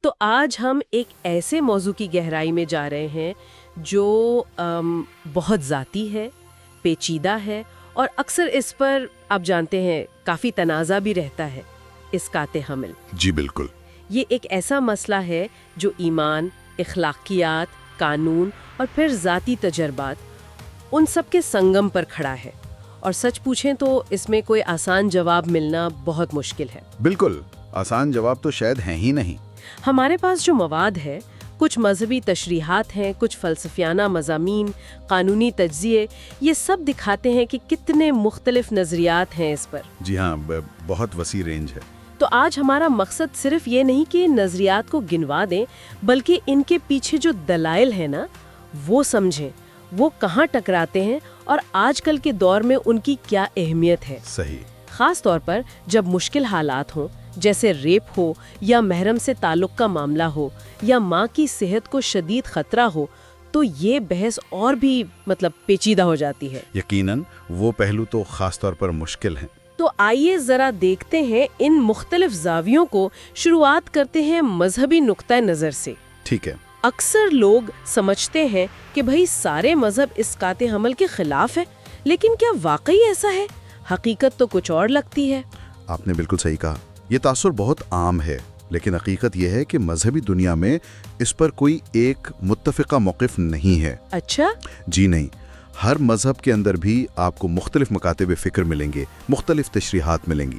تو آج ہم ایک ایسے موضوع کی گہرائی میں جا رہے ہیں جو بہت ذاتی ہے، پیچیدہ ہے اور اکثر اس پر آپ جانتے ہیں کافی تنازع بھی رہتا ہے، اسقاط حمل۔ جی بالکل۔ یہ ایک ایسا مسئلہ ہے جو ایمان، اخلاقیات، قانون اور پھر ذاتی تجربات ان سب کے سنگم پر کھڑا ہے، اور سچ پوچھیں تو اس میں کوئی آسان جواب ملنا بہت مشکل ہے۔ بالکل، آسان جواب تو شاید ہیں ہی نہیں۔ ہمارے پاس جو مواد ہے، کچھ مذہبی تشریحات ہیں، کچھ فلسفیانہ مضامین، قانونی تجزیے، یہ سب دکھاتے ہیں کہ کتنے مختلف نظریات ہیں اس پر۔ جی ہاں، بہت وسیع رینج ہے۔ تو آج ہمارا مقصد صرف یہ نہیں کہ نظریات کو گنوا دیں، بلکہ ان کے پیچھے جو دلائل ہیں نا، وہ سمجھیں، وہ کہاں ٹکراتے ہیں اور آج کل کے دور میں ان کی کیا اہمیت ہے۔ صحیح۔ خاص طور پر جب مشکل حالات ہوں، جیسے ریپ ہو یا محرم سے تعلق کا معاملہ ہو یا ماں کی صحت کو شدید خطرہ ہو، تو یہ بحث اور بھی پیچیدہ ہو جاتی ہے۔ یقیناً وہ پہلو تو خاص طور پر مشکل ہیں۔ تو آئیے ذرا دیکھتے ہیں ان مختلف زاویوں کو۔ شروعات کرتے ہیں مذہبی نقطہ نظر سے۔ ٹھیک ہے۔ اکثر لوگ سمجھتے ہیں کہ بھئی سارے مذہب اسقاط حمل کے خلاف ہے، لیکن کیا واقعی ایسا ہے؟ حقیقت تو کچھ اور لگتی ہے۔ آپ نے بالکل صحیح کہا۔ یہ تاثر بہت عام ہے، لیکن حقیقت یہ ہے کہ مذہبی دنیا میں اس پر کوئی ایک متفقہ موقف نہیں ہے۔ اچھا؟ جی نہیں، ہر مذہب کے اندر بھی آپ کو مختلف مکاتب فکر ملیں گے، مختلف تشریحات ملیں گی۔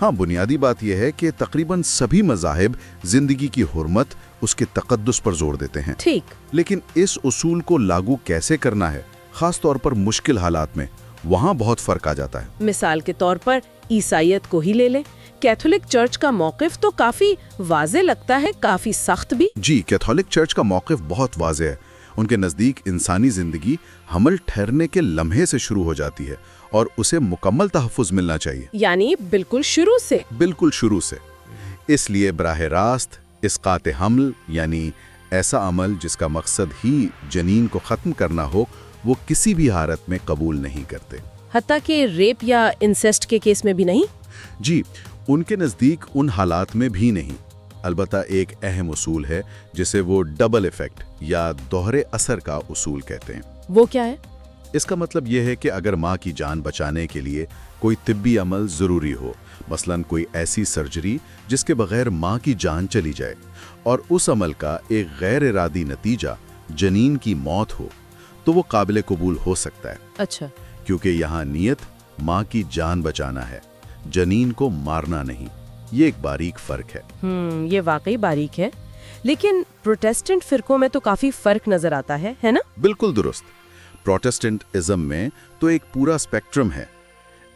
ہاں، بنیادی بات یہ ہے کہ تقریباً سبھی مذاہب زندگی کی حرمت، اس کے تقدس پر زور دیتے ہیں۔ ٹھیک۔ لیکن اس اصول کو لاگو کیسے کرنا ہے، خاص طور پر مشکل حالات میں، وہاں بہت فرق آ جاتا ہے۔ مثال کے طور پر عیسائیت کو ہی لے لیں۔ کیتھولک چرچ کا موقف تو کافی واضح لگتا ہے، کافی سخت بھی۔ جی، کیتھولک چرچ کا موقف بہت واضح ہے۔ ان کے نزدیک انسانی زندگی حمل ٹھہرنے کے لمحے سے شروع ہو جاتی ہے اور اسے مکمل تحفظ ملنا چاہیے۔ یعنی بالکل شروع سے۔ بالکل شروع سے۔ اس لیے براہ راست اسقاط حمل، یعنی ایسا عمل جس کا مقصد ہی جنین کو ختم کرنا ہو، وہ کسی بھی حالت میں قبول نہیں کرتے۔ حتیٰ کہ ریپ یا انسیسٹ کے کیس میں بھی نہیں؟ جی، ان کے نزدیک ان حالات میں بھی نہیں۔ البتہ ایک اہم اصول ہے جسے وہ ڈبل ایفیکٹ یا دوہرے اثر کا اصول کہتے ہیں۔ وہ کیا ہے؟ اس کا مطلب یہ ہے کہ اگر ماں کی جان بچانے کے لیے کوئی طبی عمل ضروری ہو، مثلاً کوئی ایسی سرجری جس کے بغیر ماں کی جان چلی جائے، اور اس عمل کا ایک غیر ارادی نتیجہ جنین کی موت ہو، تو وہ قابل قبول ہو سکتا ہے۔ اچھا۔ کیونکہ یہاں نیت ماں کی جان بچانا ہے، جنین کو مارنا نہیں۔ یہ ایک باریک فرق ہے۔ یہ واقعی باریک ہے، لیکن پروٹیسٹنٹ فرقوں میں تو کافی فرق نظر آتا ہے نا؟ بالکل درست۔ پروٹیسٹنٹ ازم میں تو ایک پورا سپیکٹرم ہے۔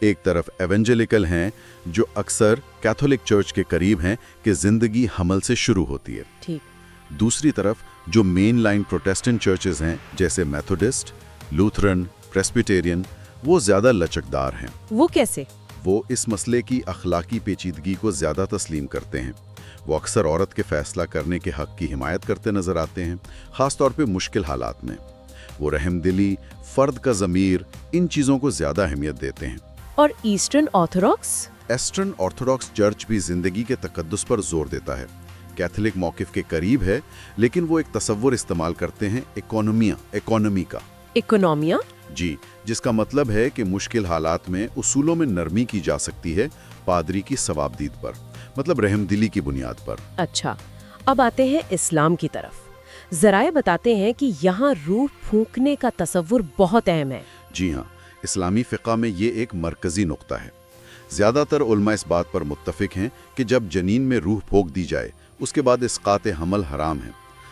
ایک طرف ایونجلیکل ہیں جو اکثر کیتھولک چرچ کے قریب ہیں کہ زندگی حمل سے شروع ہوتی ہے۔ ٹھیک۔ دوسری طرف جو مین لائن پروٹیسٹنٹ چرچز ہیں، جیسے میتھوڈسٹ، لوتھرن، پریسبیٹیرین، وہ زیادہ لچکدار ہیں۔ وہ کیسے؟ وہ اس مسئلے کی اخلاقی پیچیدگی کو زیادہ تسلیم کرتے ہیں۔ وہ اکثر عورت کے فیصلہ کرنے کے حق کی حمایت کرتے نظر آتے ہیں، خاص طور پہ مشکل حالات میں۔ وہ رحم دلی، فرد کا ضمیر، ان چیزوں کو زیادہ اہمیت دیتے ہیں۔ اور eastern orthodox? Eastern orthodox church بھی زندگی کے تقدس پر زور دیتا ہے۔ کیتھولک موقف کے قریب ہے، لیکن وہ ایک تصور استعمال کرتے ہیں اکانومی کا۔ اکانومیا؟ جی، جس کا مطلب ہے کہ مشکل حالات میں اصولوں میں نرمی کی جا سکتی ہے، پادری کی ثوابدید پر، مطلب رحم دلی کی بنیاد پر۔ اچھا، اب آتے ہیں اسلام کی طرف۔ ذرائع بتاتے ہیں کہ یہاں روح پھونکنے کا تصور بہت اہم ہے۔ جی ہاں، اسلامی فقہ میں یہ ایک مرکزی نقطہ ہے۔ زیادہ تر علماء اس بات پر متفق ہیں کہ جب جنین میں روح پھونک دی جائے، اس کے بعد اسقاط حمل حرام ہے،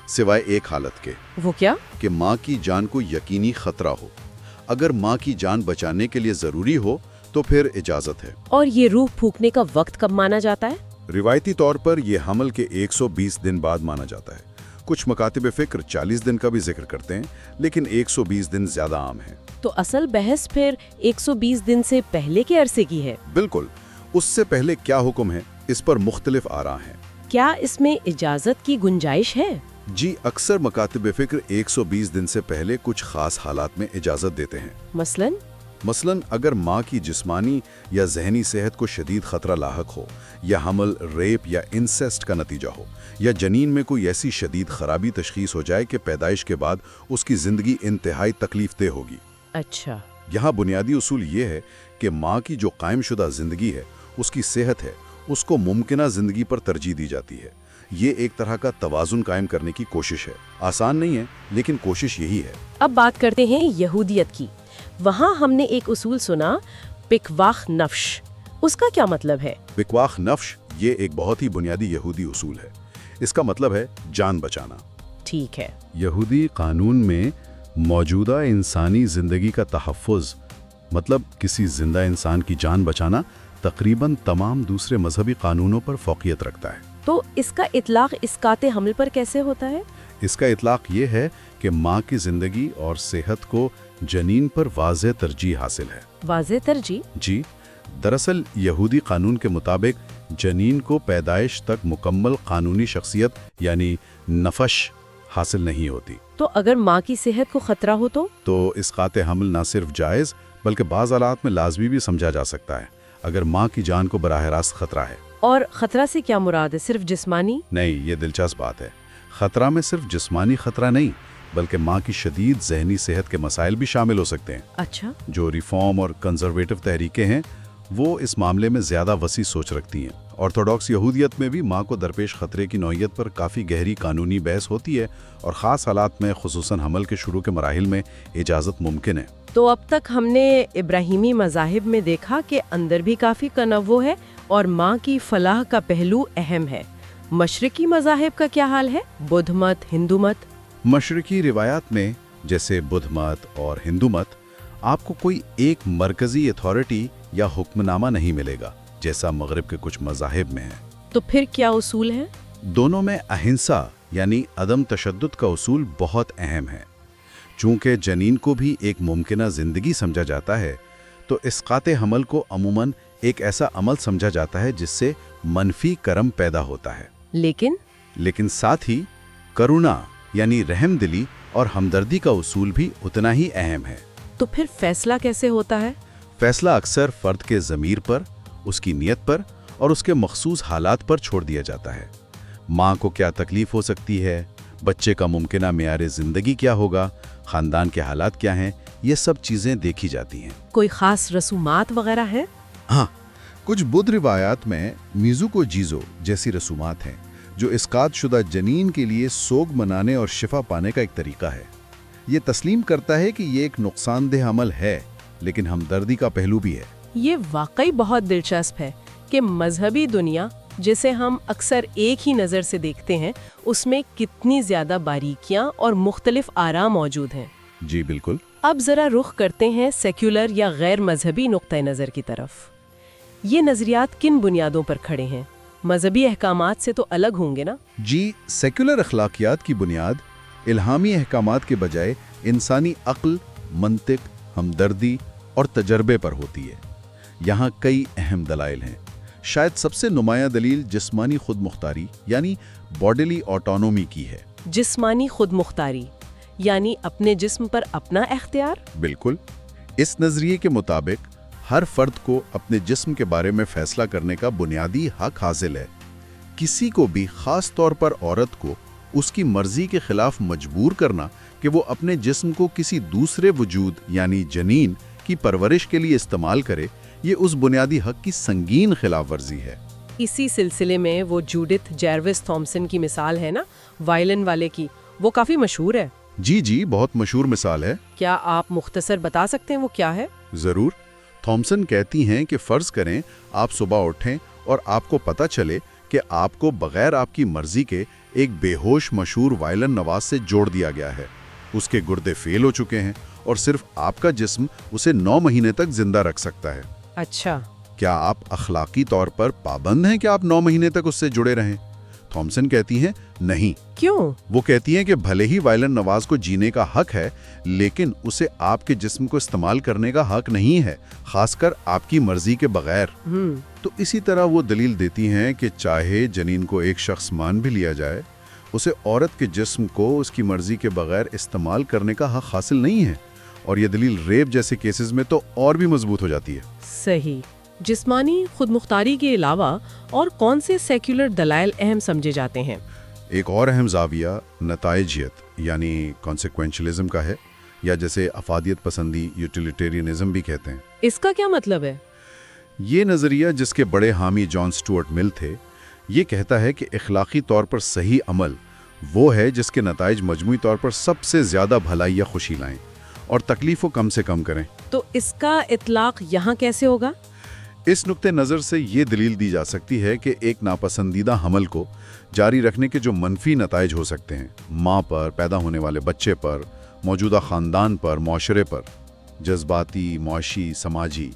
سوائے ایک حالت کے۔ وہ کیا؟ کہ ماں کی جان کو یقینی خطرہ ہو۔ اگر ماں کی جان بچانے کے لیے ضروری ہو تو پھر اجازت ہے۔ اور یہ روح پھونکنے کا وقت کب مانا جاتا ہے؟ روایتی طور پر یہ حمل کے 120 دن بعد مانا جاتا ہے۔ کچھ مکاتب فکر 40 دن کا بھی ذکر کرتے ہیں، لیکن 120 دن زیادہ عام ہے۔ تو اصل بحث پھر 120 دن سے پہلے کے عرصے کی ہے؟ بالکل، اس سے پہلے کیا حکم ہے، اس پر مختلف آراء ہیں۔ کیا اس میں اجازت کی گنجائش ہے؟ جی، اکثر مکاتب فکر 120 دن سے پہلے کچھ خاص حالات میں اجازت دیتے ہیں۔ مثلاً مثلاً اگر ماں کی جسمانی یا ذہنی صحت کو شدید خطرہ لاحق ہو، یا حمل ریپ یا انسیسٹ کا نتیجہ ہو، یا جنین میں کوئی ایسی شدید خرابی تشخیص ہو جائے کہ پیدائش کے بعد اس کی زندگی انتہائی تکلیف دہ ہوگی۔ اچھا، یہاں بنیادی اصول یہ ہے کہ ماں کی جو قائم شدہ زندگی ہے، اس کی صحت ہے، اس کو ممکنہ زندگی پر ترجیح دی جاتی ہے۔ یہ ایک طرح کا توازن قائم کرنے کی کوشش ہے۔ آسان نہیں ہے، لیکن کوشش یہی ہے۔ اب بات کرتے ہیں یہودیت کی۔ وہاں ہم نے ایک اصول سنا، پکواخ نفش۔ اس کا کیا مطلب ہے؟ پکواخ نفش یہ ایک بہت ہی بنیادی یہودی اصول ہے۔ اس کا مطلب ہے جان بچانا۔ ٹھیک ہے۔ یہودی قانون میں موجودہ انسانی زندگی کا تحفظ، مطلب کسی زندہ انسان کی جان بچانا، تقریباً تمام دوسرے مذہبی قانونوں پر فوقیت رکھتا ہے۔ تو اس کا اطلاق اسقاط حمل پر کیسے ہوتا ہے؟ اس کا اطلاق یہ ہے کہ ماں کی زندگی اور صحت کو جنین پر واضح ترجیح حاصل ہے۔ واضح ترجیح؟ جی، دراصل یہودی قانون کے مطابق جنین کو پیدائش تک مکمل قانونی شخصیت یعنی نفش حاصل نہیں ہوتی۔ تو اگر ماں کی صحت کو خطرہ ہو تو اسقاط حمل نہ صرف جائز بلکہ بعض حالات میں لازمی بھی سمجھا جا سکتا ہے، اگر ماں کی جان کو براہ راست خطرہ ہے۔ اور خطرہ سے کیا مراد ہے؟ صرف جسمانی؟ نہیں، یہ دلچسپ بات ہے۔ خطرہ میں صرف جسمانی خطرہ نہیں، بلکہ ماں کی شدید ذہنی صحت کے مسائل بھی شامل ہو سکتے ہیں۔ اچھا۔ جو ریفارم اور کنزرویٹو تحریکیں ہیں وہ اس معاملے میں زیادہ وسیع سوچ رکھتی ہیں۔ آرتھوڈاکس یہودیت میں بھی ماں کو درپیش خطرے کی نوعیت پر کافی گہری قانونی بحث ہوتی ہے، اور خاص حالات میں خصوصاً حمل کے شروع کے مراحل میں اجازت ممکن ہے۔ تو اب تک ہم نے ابراہیمی مذاہب میں دیکھا کہ اندر بھی کافی تنوع ہے اور ماں کی فلاح کا پہلو اہم ہے۔ مشرقی مذاہب کا کیا حال ہے؟ بدھ مت، ہندو مت؟ مشرقی روایات میں جیسے بدھ مت اور ہندو مت، آپ کو کوئی ایک مرکزی اتھارٹی یا حکم نامہ نہیں ملے گا جیسا مغرب کے کچھ مذاہب میں ہے۔ تو پھر کیا اصول ہیں؟ دونوں میں اہنسا یعنی عدم تشدد کا اصول بہت اہم ہے۔ چونکہ جنین کو بھی ایک ممکنہ زندگی سمجھا جاتا ہے، تو اسقاط حمل کو عموماً ایک ایسا عمل سمجھا جاتا ہے جس سے منفی کرم پیدا ہوتا ہے۔ لیکن ساتھ ہی کرونا یعنی رحم دلی اور ہمدردی کا اصول بھی اتنا ہی اہم ہے۔ تو پھر فیصلہ کیسے ہوتا ہے؟ فیصلہ اکثر فرد کے ضمیر پر، اس کی نیت پر اور اس کے مخصوص حالات پر چھوڑ دیا جاتا ہے۔ ماں کو کیا تکلیف ہو سکتی ہے، بچے کا ممکنہ معیار زندگی کیا ہوگا، خاندان کے حالات کیا ہیں، یہ سب چیزیں دیکھی جاتی ہیں۔ کوئی خاص رسومات وغیرہ ہیں؟ ہاں، کچھ بدھ روایات میں میزو کو جیزو جیسی رسومات ہیں جو اسقاط شدہ جنین کے لیے سوگ منانے اور شفا پانے کا ایک طریقہ ہے۔ یہ تسلیم کرتا ہے کہ یہ ایک نقصان دہ عمل ہے، لیکن ہمدردی کا پہلو بھی ہے۔ یہ واقعی بہت دلچسپ ہے کہ مذہبی دنیا جسے ہم اکثر ایک ہی نظر سے دیکھتے ہیں، اس میں کتنی زیادہ باریکیاں اور مختلف آراء موجود ہیں۔ جی بالکل۔ اب ذرا رخ کرتے ہیں سیکولر یا غیر مذہبی نقطۂ نظر کی طرف۔ یہ نظریات کن بنیادوں پر کھڑے ہیں؟ مذہبی احکامات سے تو الگ ہوں گے نا؟ جی، سیکولر اخلاقیات کی بنیاد الہامی احکامات کے بجائے انسانی عقل، منطق، ہمدردی اور تجربے پر ہوتی ہے۔ یہاں کئی اہم دلائل ہیں۔ شاید سب سے نمایاں دلیل جسمانی خود مختاری یعنی باڈیلی آٹونومی کی ہے۔ جسمانی خود مختاری یعنی اپنے جسم پر اپنا اختیار؟ بالکل۔ اس نظریے کے مطابق ہر فرد کو اپنے جسم کے بارے میں فیصلہ کرنے کا بنیادی حق حاصل ہے۔ کسی کو بھی، خاص طور پر عورت کو، اس کی مرضی کے خلاف مجبور کرنا کہ وہ اپنے جسم کو کسی دوسرے وجود یعنی جنین کی پرورش کے لیے استعمال کرے، یہ اس بنیادی حق کی سنگین خلاف ورزی ہے۔ اسی سلسلے میں وہ جوڈتھ جیروس تھامسن کی مثال ہے نا، وائلن والے کی، وہ کافی مشہور ہے۔ جی، بہت مشہور مثال ہے۔ کیا آپ مختصر بتا سکتے ہیں وہ کیا ہے؟ ضرور۔ تھامسن کہتی ہیں کہ فرض کریں آپ صبح اٹھیں اور آپ کو پتہ چلے کہ آپ کو بغیر آپ کی مرضی کے ایک بے ہوش مشہور وائلن نواز سے جوڑ دیا گیا ہے۔ اس کے گردے فیل ہو چکے ہیں اور صرف آپ کا جسم اسے 9 مہینے تک زندہ رکھ سکتا ہے۔ اچھا، کیا آپ اخلاقی طور پر پابند ہیں کہ آپ 9 مہینے تک اس سے جڑے رہیں؟ تھامسن کہتی ہیں نہیں۔ کیوں؟ وہ کہتی ہیں کہ بھلے ہی وائلن نواز کو جینے کا حق ہے، لیکن اسے آپ کے جسم کو استعمال کرنے کا حق نہیں ہے، خاص کر آپ کی مرضی کے بغیر۔ تو اسی طرح وہ دلیل دیتی ہیں کہ چاہے جنین کو ایک شخص مان بھی لیا جائے، اسے عورت کے جسم کو اس کی مرضی کے بغیر استعمال کرنے کا حق حاصل نہیں ہے، اور یہ دلیل ریپ جیسے کیسز میں تو اور بھی مضبوط ہو جاتی ہے۔ صحیح۔ جسمانی خود مختاری کے علاوہ اور کون سے سیکولر دلائل اہم سمجھے جاتے ہیں؟ ایک اور اہم زاویہ نتائجیت یعنی کانسیکوینشلزم کا ہے، یا جسے افادیت پسندی یوٹیلیٹیرینزم بھی کہتے ہیں۔ اس کا کیا مطلب ہے؟ یہ نظریہ، جس کے بڑے حامی جان سٹورٹ مل تھے، یہ کہتا ہے کہ اخلاقی طور پر صحیح عمل وہ ہے جس کے نتائج مجموعی طور پر سب سے زیادہ بھلائی یا خوشی لائیں اور تکلیف کو کم سے کم کریں۔ تو اس کا اطلاق یہاں کیسے ہوگا؟ اس نقطہ نظر سے یہ دلیل دی جا سکتی ہے کہ ایک ناپسندیدہ حمل کو جاری رکھنے کے جو منفی نتائج ہو سکتے ہیں، ماں پر، پیدا ہونے والے بچے پر، موجودہ خاندان پر، معاشرے پر، جذباتی، معاشی، سماجی،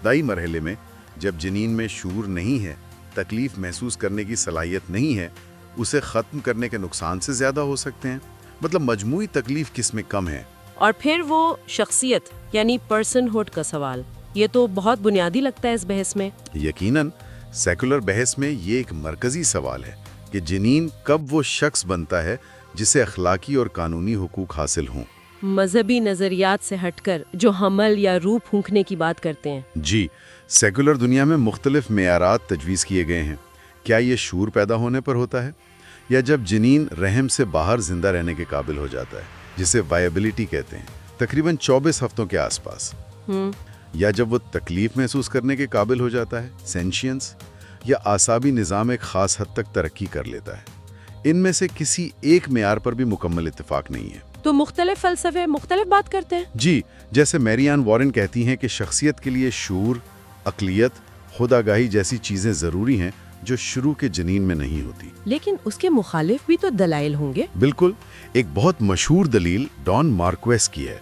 دائی مرحلے میں جب جنین میں شعور نہیں ہے، تکلیف محسوس کرنے کی صلاحیت نہیں ہے، اسے ختم کرنے کے نقصان سے زیادہ ہو سکتے ہیں۔ مطلب مجموعی تکلیف کس میں کم ہے۔ اور پھر وہ شخصیت یعنی پرسن ہوڈ کا سوال، یہ تو بہت بنیادی لگتا ہے اس بحث میں۔ یقیناً سیکولر بحث میں یہ ایک مرکزی سوال ہے کہ جنین کب وہ شخص بنتا ہے جسے اخلاقی اور قانونی حقوق حاصل ہوں۔ مذہبی نظریات سے ہٹ کر جو حمل یا روح پھونکنے کی بات کرتے ہیں۔ جی، سیکولر دنیا میں مختلف معیارات تجویز کیے گئے ہیں۔ کیا یہ شعور پیدا ہونے پر ہوتا ہے، یا جب جنین رحم سے باہر زندہ رہنے کے قابل ہو جاتا ہے، جسے وائبلٹی کہتے ہیں، تقریباً 24 ہفتوں کے آس پاس، یا جب وہ تکلیف محسوس کرنے کے قابل ہو جاتا ہے، سینشینس، یا اعصابی نظام ایک خاص حد تک ترقی کر لیتا ہے۔ ان میں سے کسی ایک معیار پر بھی مکمل اتفاق نہیں ہے۔ تو مختلف فلسفے مختلف بات کرتے ہیں۔ جی، جیسے میری آن وارن کہتی ہیں کہ شخصیت کے لیے شعور، عقلیت، خودآگاہی جیسی چیزیں ضروری ہیں جو شروع کے جنین میں نہیں ہوتی۔ لیکن اس کے مخالف بھی تو دلائل ہوں گے۔ بالکل، ایک بہت مشہور دلیل ڈان مارکویس کی ہے۔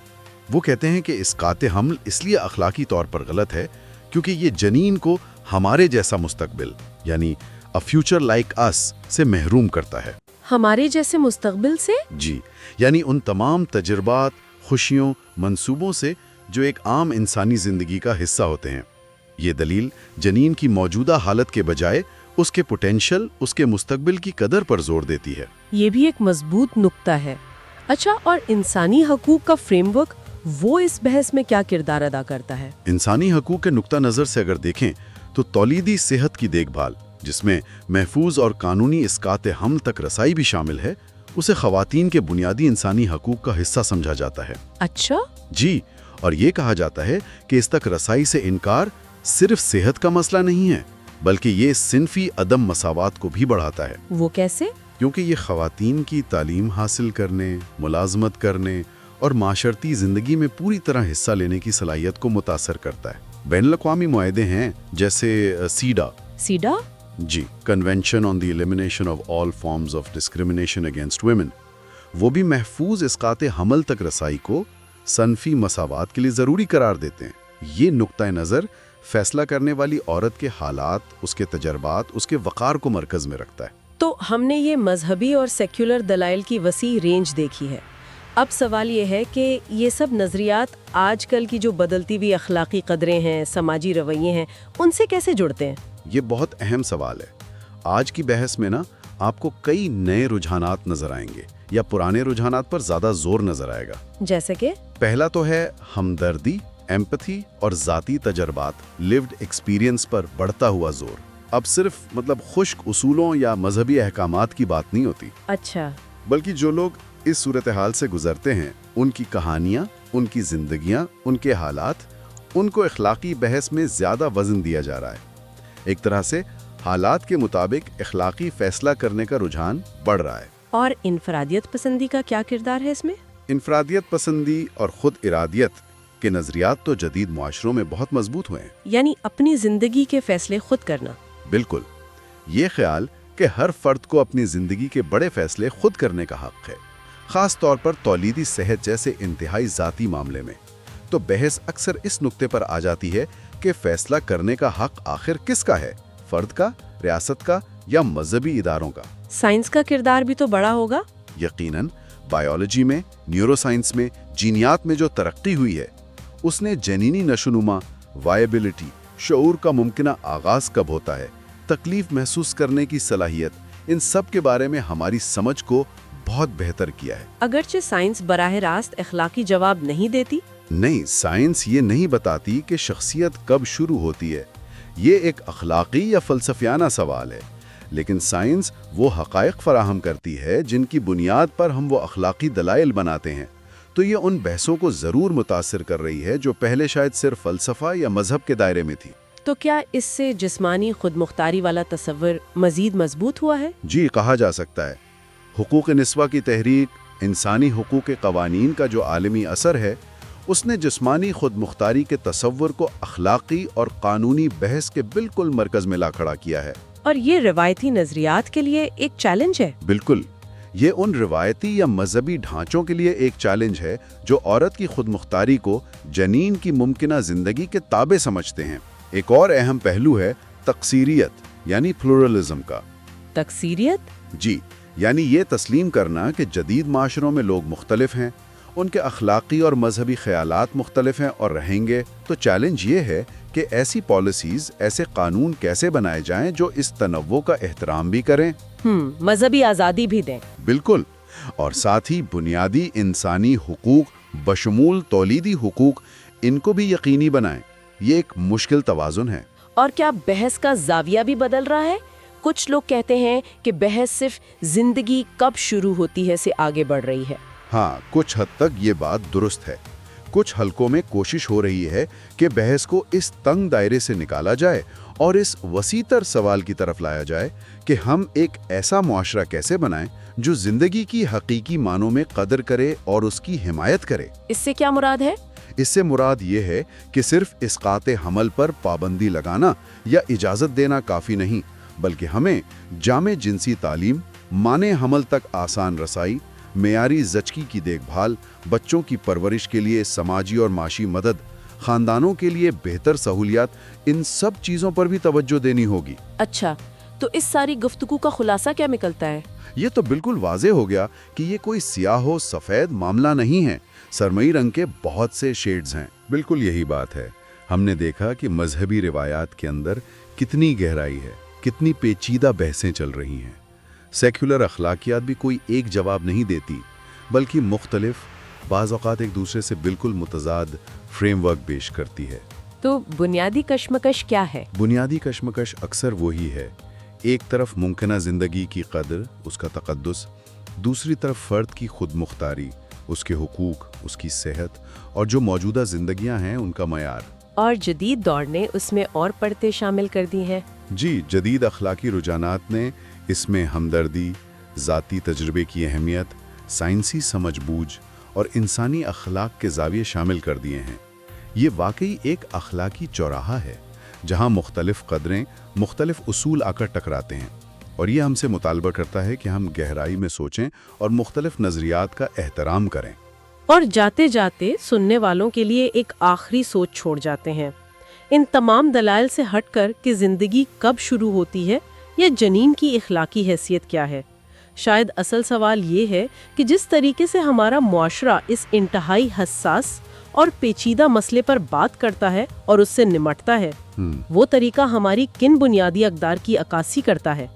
وہ کہتے ہیں کہ اسقاط حمل اس لیے اخلاقی طور پر غلط ہے کیونکہ یہ جنین کو ہمارے جیسا مستقبل یعنی a future like us سے محروم کرتا ہے۔ ہمارے جیسے مستقبل سے؟ جی، یعنی ان تمام تجربات، خوشیوں، منصوبوں سے جو ایک عام انسانی زندگی کا حصہ ہوتے ہیں۔ یہ دلیل جنین کی موجودہ حالت کے بجائے اس کے پوٹینشل، اس کے مستقبل کی قدر پر زور دیتی ہے۔ یہ بھی ایک مضبوط نقطہ ہے۔ اچھا، اور انسانی حقوق کا فریم ورک وہ اس بحث میں کیا کردار ادا کرتا ہے؟ انسانی حقوق کے نقطہ نظر سے اگر دیکھیں تو تولیدی صحت کی دیکھ بھال، جس میں محفوظ اور قانونی اسقاط حمل تک رسائی بھی شامل ہے، اسے خواتین کے بنیادی انسانی حقوق کا حصہ سمجھا جاتا ہے۔ اچھا؟ جی، اور یہ کہا جاتا ہے کہ اس تک رسائی سے انکار صرف صحت کا مسئلہ نہیں ہے، بلکہ یہ صنفی عدم مساوات کو بھی بڑھاتا ہے۔ وہ کیسے؟ کیونکہ یہ خواتین کی تعلیم حاصل کرنے، ملازمت کرنے اور معاشرتی زندگی میں پوری طرح حصہ لینے کی صلاحیت کو متاثر کرتا ہے۔ بین الاقوامی معاہدے ہیں جیسے سیڈا؟ جی، convention on the elimination of all forms of discrimination against women, وہ بھی محفوظ اسقاط حمل تک رسائی کو صنفی مساوات کے لیے ضروری قرار دیتے ہیں۔ یہ نقطہ نظر فیصلہ کرنے والی عورت کے حالات، اس کے تجربات، اس کے وقار کو مرکز میں رکھتا ہے۔ تو ہم نے یہ مذہبی اور سیکولر دلائل کی وسیع رینج دیکھی ہے۔ اب سوال یہ ہے کہ یہ سب نظریات آج کل کی جو بدلتی ہوئی اخلاقی قدریں ہیں، سماجی رویے ہیں، ان سے کیسے جڑتے ہیں؟ یہ بہت اہم سوال ہے۔ آج کی بحث میں آپ کو کئی نئے رجحانات نظر آئیں گے، یا پرانے رجحانات پر زیادہ زور نظر آئے گا۔ جیسے کہ پہلا تو ہے ہمدردی، ایمپتھی اور ذاتی تجربات، لیوڈ ایکسپیرینس پر بڑھتا ہوا زور۔ اب صرف خشک اصولوں یا مذہبی احکامات کی بات نہیں ہوتی۔ اچھا۔ بلکہ جو لوگ اس صورتحال سے گزرتے ہیں، ان کی کہانیاں، ان کی زندگیاں، ان کے حالات، ان کو اخلاقی بحث میں زیادہ وزن دیا جا رہا ہے۔ ایک طرح سے حالات کے مطابق اخلاقی فیصلہ کرنے کا رجحان بڑھ رہا ہے۔ اور انفرادیت پسندی کا کیا کردار ہے اس میں؟ انفرادیت پسندی اور خود ارادیت کے نظریات تو جدید معاشروں میں بہت مضبوط ہوئے ہیں۔ یعنی اپنی زندگی کے فیصلے خود کرنا۔ بالکل، یہ خیال کہ ہر فرد کو اپنی زندگی کے بڑے فیصلے خود کرنے کا حق ہے، خاص طور پر تولیدی صحت جیسے انتہائی ذاتی معاملے میں۔ تو بحث اکثر اس نقطے پر آ جاتی ہے کہ فیصلہ کرنے کا حق آخر کس کا ہے، فرد کا، ریاست کا، یا مذہبی اداروں کا؟ سائنس کا کردار بھی تو بڑا ہوگا۔ یقیناً، بائیولوجی میں، نیورو سائنس میں، جینیات میں جو ترقی ہوئی ہے، اس نے جنینی نشوونما، وائبلٹی، شعور کا ممکنہ آغاز کب ہوتا ہے، تکلیف محسوس کرنے کی صلاحیت، ان سب کے بارے میں ہماری سمجھ کو بہت بہتر کیا ہے۔ اگرچہ سائنس براہ راست اخلاقی جواب نہیں دیتی۔ نہیں، سائنس یہ نہیں بتاتی کہ شخصیت کب شروع ہوتی ہے، یہ ایک اخلاقی یا فلسفیانہ سوال ہے، لیکن سائنس وہ حقائق فراہم کرتی ہے جن کی بنیاد پر ہم وہ اخلاقی دلائل بناتے ہیں۔ تو یہ ان بحثوں کو ضرور متاثر کر رہی ہے جو پہلے شاید صرف فلسفہ یا مذہب کے دائرے میں تھی۔ تو کیا اس سے جسمانی خود مختاری والا تصور مزید مضبوط ہوا ہے؟ جی، کہا جا سکتا ہے۔ حقوق نسواں کی تحریک، انسانی حقوق کے قوانین کا جو عالمی اثر ہے، اس نے جسمانی خود مختاری کے تصور کو اخلاقی اور قانونی بحث کے بالکل مرکز میں لا کھڑا کیا ہے۔ اور یہ روایتی نظریات کے لیے ایک چیلنج ہے۔ بالکل، یہ ان روایتی یا مذہبی ڈھانچوں کے لیے ایک چیلنج ہے جو عورت کی خود مختاری کو جنین کی ممکنہ زندگی کے تابع سمجھتے ہیں۔ ایک اور اہم پہلو ہے تکثیریت یعنی پلورلزم کا۔ تکثیریت؟ جی، یعنی یہ تسلیم کرنا کہ جدید معاشروں میں لوگ مختلف ہیں، ان کے اخلاقی اور مذہبی خیالات مختلف ہیں اور رہیں گے۔ تو چیلنج یہ ہے کہ ایسی پالیسیز، ایسے قانون کیسے بنائے جائیں جو اس تنوع کا احترام بھی کریں، مذہبی آزادی بھی دیں۔ بالکل، اور ساتھ ہی بنیادی انسانی حقوق بشمول تولیدی حقوق ان کو بھی یقینی بنائیں۔ یہ ایک مشکل توازن ہے۔ اور کیا بحث کا زاویہ بھی بدل رہا ہے؟ کچھ لوگ کہتے ہیں کہ بحث صرف زندگی کب شروع ہوتی ہے سے آگے بڑھ رہی ہے۔ ہاں، کچھ حد تک یہ بات درست ہے۔ کچھ حلقوں میں کوشش ہو رہی ہے کہ بحث کو اس تنگ دائرے سے نکالا جائے اور اس وسیع تر سوال کی طرف لایا جائے کہ ہم ایک ایسا معاشرہ کیسے بنائیں جو زندگی کی حقیقی معنوں میں قدر کرے اور اس کی حمایت کرے۔ اس سے کیا مراد ہے؟ اس سے مراد یہ ہے کہ صرف اسقاط حمل پر پابندی لگانا یا اجازت دینا کافی نہیں، بلکہ ہمیں جامع جنسی تعلیم، مانع حمل تک آسان رسائی، معیاری زچگی کی دیکھ بھال، بچوں کی پرورش کے لیے سماجی اور معاشی مدد، خاندانوں کے لیے بہتر سہولیات، ان سب چیزوں پر بھی توجہ دینی ہوگی۔ اچھا، تو اس ساری گفتگو کا خلاصہ کیا نکلتا ہے؟ یہ تو بالکل واضح ہو گیا کہ یہ کوئی سیاہ و سفید معاملہ نہیں ہے، سرمئی رنگ کے بہت سے شیڈز ہیں۔ بالکل یہی بات ہے۔ ہم نے دیکھا کہ مذہبی روایات کے اندر کتنی گہرائی ہے، کتنی پیچیدہ بحثیں چل رہی ہیں۔ سیکولر اخلاقیات بھی کوئی ایک جواب نہیں دیتی، بلکہ مختلف، بعض اوقات ایک دوسرے سے بالکل متضاد فریم ورک پیش کرتی ہے۔ تو بنیادی کشمکش کیا ہے؟ بنیادی کشمکش اکثر وہی ہے، ایک طرف ممکنہ زندگی کی قدر، اس کا تقدس، دوسری طرف فرد کی خود مختاری، اس کے حقوق، اس کی صحت اور جو موجودہ زندگیاں ہیں ان کا معیار۔ اور جدید دور نے اس میں اور پرتیں شامل کر دی ہیں۔ جی، جدید اخلاقی رجحانات نے اس میں ہمدردی، ذاتی تجربے کی اہمیت، سائنسی سمجھ بوجھ اور انسانی اخلاق کے زاویے شامل کر دیے ہیں۔ یہ واقعی ایک اخلاقی چوراہا ہے جہاں مختلف قدریں، مختلف اصول آ کر ٹکراتے ہیں، اور یہ ہم سے مطالبہ کرتا ہے کہ ہم گہرائی میں سوچیں اور مختلف نظریات کا احترام کریں۔ اور جاتے جاتے سننے والوں کے لیے ایک آخری سوچ چھوڑ جاتے ہیں۔ ان تمام دلائل سے ہٹ کر کہ زندگی کب شروع ہوتی ہے یا جنین کی اخلاقی حیثیت کیا ہے، شاید اصل سوال یہ ہے کہ جس طریقے سے ہمارا معاشرہ اس انتہائی حساس اور پیچیدہ مسئلے پر بات کرتا ہے اور اس سے نمٹتا ہے، وہ طریقہ ہماری کن بنیادی اقدار کی عکاسی کرتا ہے؟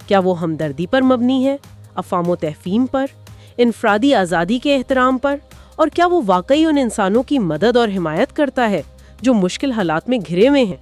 کیا وہ ہمدردی پر مبنی ہے، افہام و تفہیم پر، انفرادی آزادی کے احترام پر، اور کیا وہ واقعی ان انسانوں کی مدد اور حمایت کرتا ہے جو مشکل حالات میں گھرے ہوئے ہیں؟